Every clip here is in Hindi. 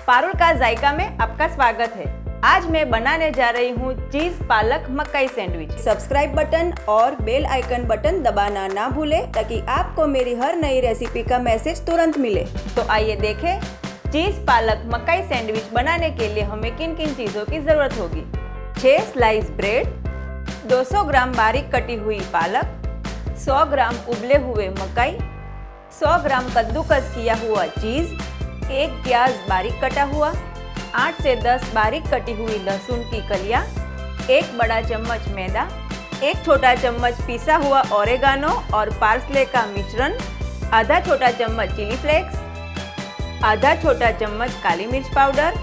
पारुल का जायका में आपका स्वागत है। आज मैं बनाने जा रही हूँ चीज पालक मकई सैंडविच। सब्सक्राइब बटन और बेल आइकन बटन दबाना ना भूलें ताकि आपको मेरी हर नई रेसिपी का मैसेज तुरंत मिले। तो आइए देखें चीज पालक मकई सैंडविच बनाने के लिए हमें किन किन चीज़ों की ज़रूरत होगी। 6 स्लाइस ब्रेड, 200 ग्राम बारीक कटी हुई पालक, 100 ग्राम उबले हुए मकई, 100 ग्राम कद्दूकस किया हुआ चीज़, 1 प्याज बारीक कटा हुआ, 8 से 10 बारीक कटी हुई लहसुन की कलियां, 1 बड़ा चम्मच मैदा, 1 छोटा चम्मच पिसा हुआ ओरेगानो और पार्सले का मिश्रण, आधा छोटा चम्मच चिली फ्लेक्स, आधा छोटा चम्मच काली मिर्च पाउडर,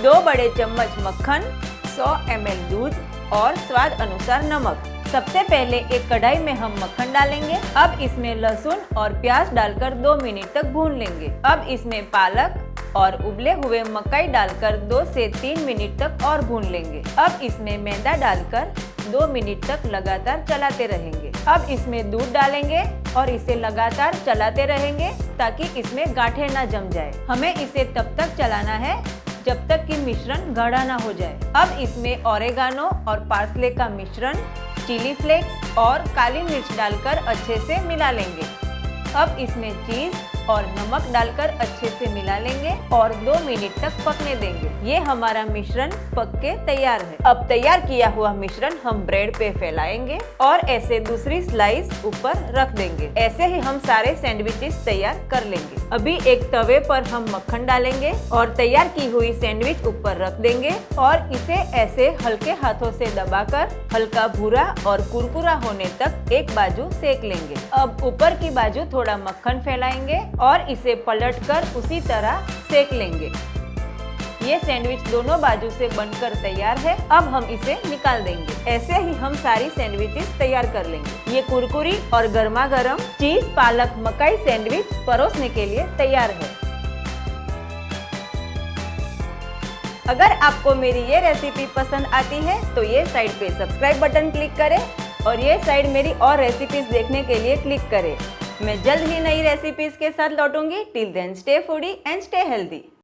2 बड़े चम्मच मक्खन, 100 ml दूध और स्वाद अनुसार नमक। सबसे पहले एक कढ़ाई में हम मक्खन डालेंगे। अब इसमें लहसुन और प्याज डालकर 2 मिनट तक भून लेंगे। अब इसमें पालक और उबले हुए मकई डालकर 2 से 3 मिनट तक और भून लेंगे। अब इसमें मैदा डालकर 2 मिनट तक लगातार चलाते रहेंगे। अब इसमें दूध डालेंगे और इसे लगातार चलाते रहेंगे ताकि इसमें गांठें न जम जाए। हमें इसे तब तक चलाना है जब तक कि मिश्रण गाढ़ा ना हो जाए। अब इसमें ओरेगानो और पार्सले का मिश्रण, चिली फ्लेक्स और काली मिर्च डालकर अच्छे से मिला लेंगे। अब इसमें चीज और नमक डालकर अच्छे से मिला लेंगे और 2 मिनट तक पकने देंगे। ये हमारा मिश्रण पक के तैयार है। अब तैयार किया हुआ मिश्रण हम ब्रेड पे फैलाएंगे और ऐसे दूसरी स्लाइस ऊपर रख देंगे। ऐसे ही हम सारे सैंडविचेस तैयार कर लेंगे। अभी एक तवे पर हम मक्खन डालेंगे और तैयार की हुई सैंडविच ऊपर रख देंगे और इसे ऐसे हल्के हाथों से दबाकर हल्का भूरा और कुरकुरा होने तक एक बाजू सेक लेंगे। अब ऊपर की बाजू थोड़ा मक्खन फैलाएंगे और इसे पलटकर उसी तरह सेक लेंगे। ये सैंडविच दोनों बाजू से बनकर तैयार है। अब हम इसे निकाल देंगे। ऐसे ही हम सारी सैंडविचेस तैयार कर लेंगे। ये कुरकुरी और गर्मा गर्म चीज पालक मकई सैंडविच परोसने के लिए तैयार है। अगर आपको मेरी ये रेसिपी पसंद आती है तो ये साइड पे सब्सक्राइब बटन क्लिक करें और ये साइड मेरी और रेसिपीज देखने के लिए क्लिक करें। मैं जल्द ही नई रेसिपीज के साथ लौटूंगी। Till then stay foodie and stay healthy.